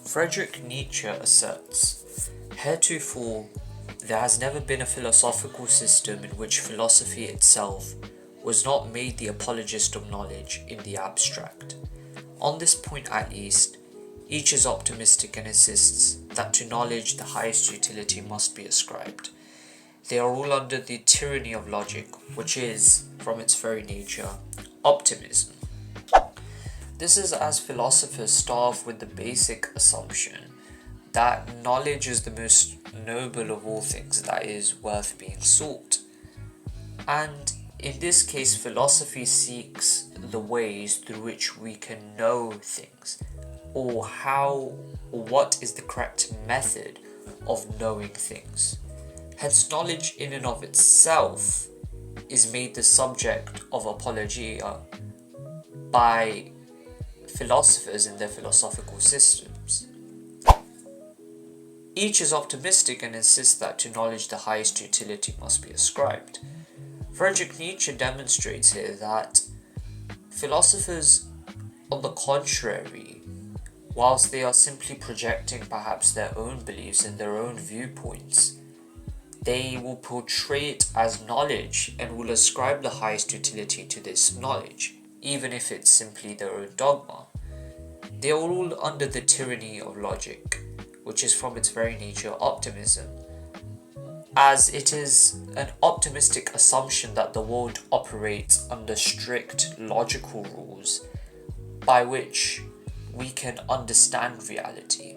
Friedrich Nietzsche asserts, heretofore there has never been a philosophical system in which philosophy itself was not made the apologist of knowledge in the abstract. On this point at least, each is optimistic and insists that to knowledge the highest utility must be ascribed. They are all under the tyranny of logic, which is, from its very nature, optimism. This is as philosophers start off with the basic assumption that knowledge is the most noble of all things that is worth being sought. And in this case, philosophy seeks the ways through which we can know things, or what is the correct method of knowing things. Hence, knowledge in and of itself is made the subject of apologia by philosophers in their philosophical systems. Each is optimistic and insists that to knowledge the highest utility must be ascribed. Friedrich Nietzsche demonstrates here that philosophers, on the contrary, whilst they are simply projecting perhaps their own beliefs and their own viewpoints, they will portray it as knowledge and will ascribe the highest utility to this knowledge, even if it's simply their own dogma. They are all under the tyranny of logic, which is from its very nature optimism, as it is an optimistic assumption that the world operates under strict logical rules by which we can understand reality.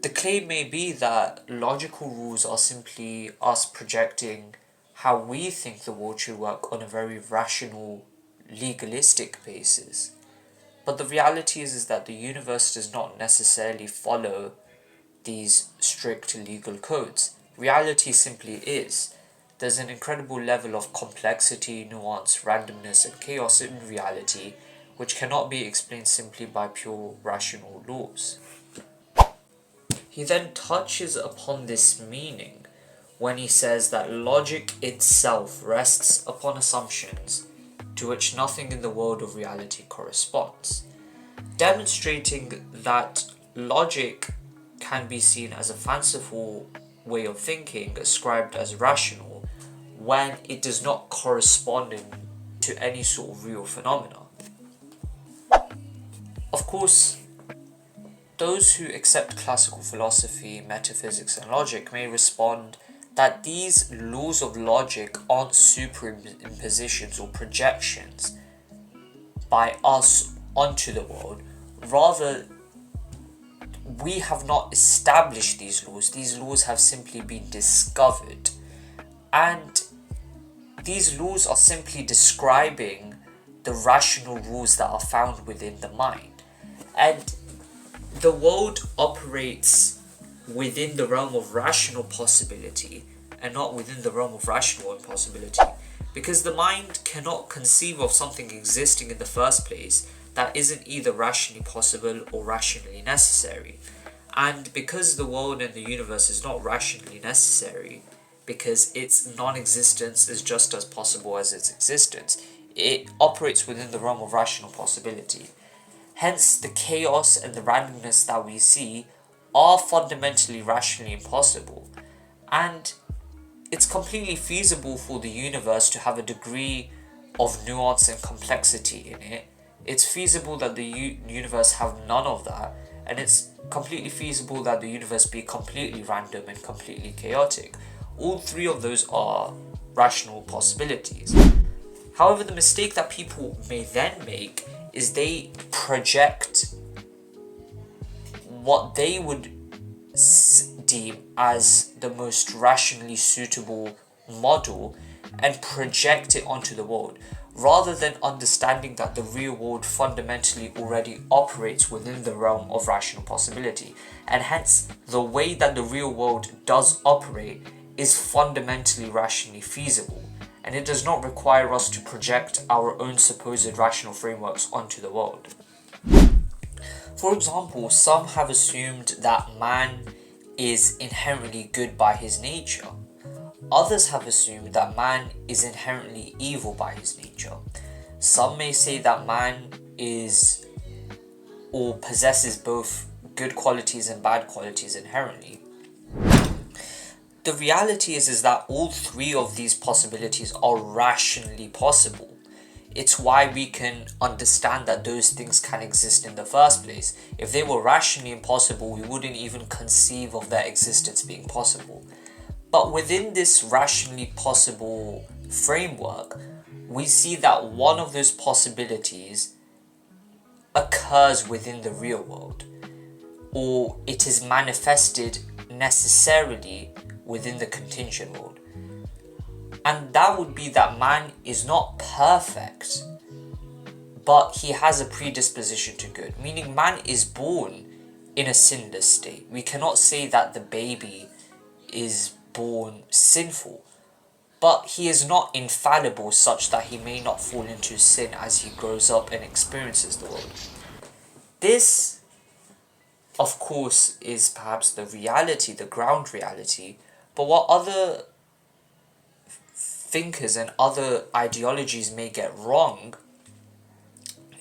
The claim may be that logical rules are simply us projecting how we think the world should work on a very rational, legalistic basis. But the reality is that the universe does not necessarily follow these strict legal codes. Reality simply is. There's an incredible level of complexity, nuance, randomness, and chaos in reality, which cannot be explained simply by pure rational laws. He then touches upon this meaning when he says that logic itself rests upon assumptions to which nothing in the world of reality corresponds, demonstrating that logic can be seen as a fanciful way of thinking ascribed as rational when it does not correspond to any sort of real phenomena. Of course, those who accept classical philosophy, metaphysics, and logic may respond that these laws of logic aren't superimpositions or projections by us onto the world. Rather, we have not established these laws have simply been discovered. And these laws are simply describing the rational rules that are found within the mind. And the world operates within the realm of rational possibility and not within the realm of rational impossibility, because the mind cannot conceive of something existing in the first place that isn't either rationally possible or rationally necessary. And because the world and the universe is not rationally necessary, because its non-existence is just as possible as its existence, it operates within the realm of rational possibility. Hence, the chaos and the randomness that we see are fundamentally rationally impossible. And it's completely feasible for the universe to have a degree of nuance and complexity in it. It's feasible that the universe have none of that. And it's completely feasible that the universe be completely random and completely chaotic. All three of those are rational possibilities. However, the mistake that people may then make is they project what they would deem as the most rationally suitable model and project it onto the world, rather than understanding that the real world fundamentally already operates within the realm of rational possibility, and hence the way that the real world does operate is fundamentally rationally feasible, and it does not require us to project our own supposed rational frameworks onto the world. For example, some have assumed that man is inherently good by his nature. Others have assumed that man is inherently evil by his nature. Some may say that man is or possesses both good qualities and bad qualities inherently. The reality is that all three of these possibilities are rationally possible. It's why we can understand that those things can exist in the first place. If they were rationally impossible, we wouldn't even conceive of their existence being possible. But within this rationally possible framework, we see that one of those possibilities occurs within the real world, or it is manifested necessarily within the contingent world. And that would be that man is not perfect, but he has a predisposition to good, meaning man is born in a sinless state. We cannot say that the baby is born sinful, but he is not infallible such that he may not fall into sin as he grows up and experiences the world. This, of course, is perhaps the reality, the ground reality, but what other thinkers and other ideologies may get wrong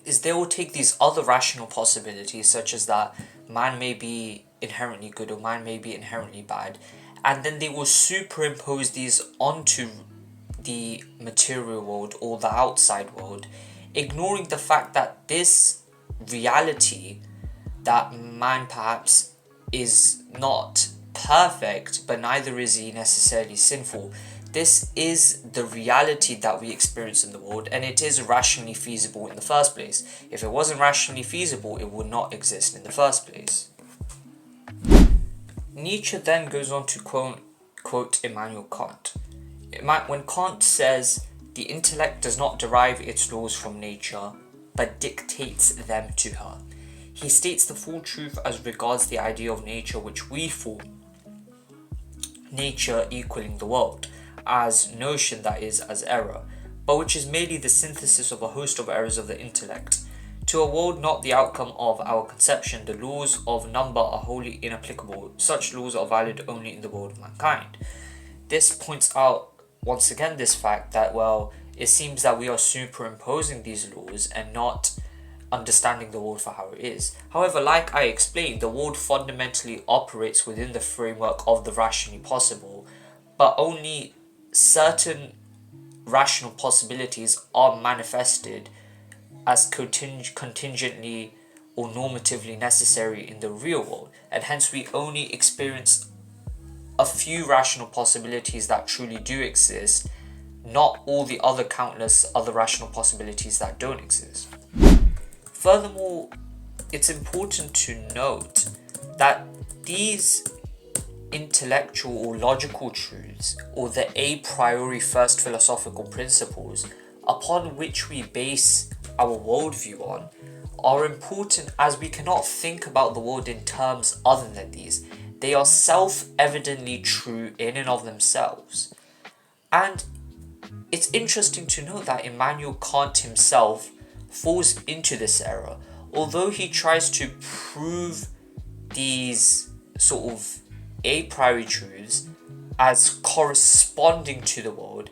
is they will take these other rational possibilities, such as that man may be inherently good or man may be inherently bad, and then they will superimpose these onto the material world or the outside world, ignoring the fact that this reality, that man perhaps is not perfect, but neither is he necessarily sinful. This is the reality that we experience in the world, and it is rationally feasible in the first place. If it wasn't rationally feasible, it would not exist in the first place. Nietzsche then goes on to quote Immanuel Kant. When Kant says, "The intellect does not derive its laws from nature, but dictates them to her," he states the full truth as regards the idea of nature which we form, nature equaling the world, as notion, that is, as error, but which is merely the synthesis of a host of errors of the intellect. To a world not the outcome of our conception, the laws of number are wholly inapplicable. Such laws are valid only in the world of mankind. This points out once again this fact that, well, it seems that we are superimposing these laws and not understanding the world for how it is. However, like I explained, the world fundamentally operates within the framework of the rationally possible, but only certain rational possibilities are manifested as contingently or normatively necessary in the real world, and hence we only experience a few rational possibilities that truly do exist, not all the other countless other rational possibilities that don't exist. Furthermore, it's important to note that these intellectual or logical truths, or the a priori first philosophical principles upon which we base our worldview on, are important as we cannot think about the world in terms other than these. They are self-evidently true in and of themselves. And it's interesting to note that Immanuel Kant himself falls into this error. Although he tries to prove these sort of a priori truths as corresponding to the world,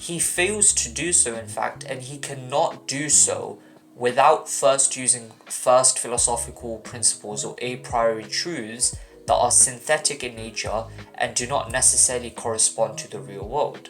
he fails to do so, in fact, and he cannot do so without first using first philosophical principles or a priori truths that are synthetic in nature and do not necessarily correspond to the real world.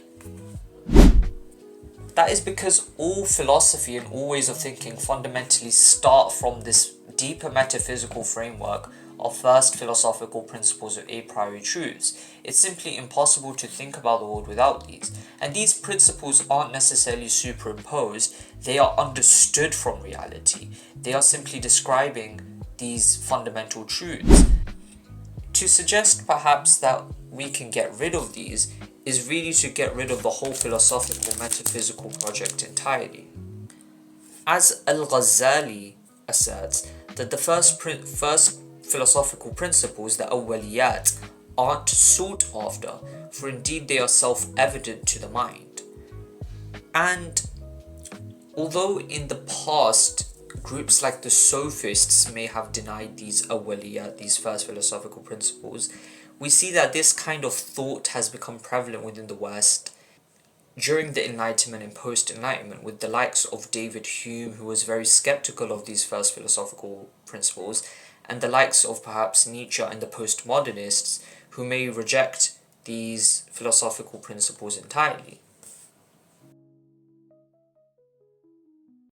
That is because all philosophy and all ways of thinking fundamentally start from this deeper metaphysical framework of first philosophical principles of a priori truths. It's simply impossible to think about the world without these. And these principles aren't necessarily superimposed, they are understood from reality. They are simply describing these fundamental truths. To suggest perhaps that we can get rid of these is really to get rid of the whole philosophical metaphysical project entirely. As Al-Ghazali asserts that the first philosophical principles, the awwaliyat, aren't sought after, for indeed they are self-evident to the mind. And although in the past groups like the sophists may have denied these awwaliyat, these first philosophical principles, we see that this kind of thought has become prevalent within the West during the Enlightenment and post-Enlightenment, with the likes of David Hume, who was very skeptical of these first philosophical principles, and the likes of perhaps Nietzsche and the postmodernists who may reject these philosophical principles entirely.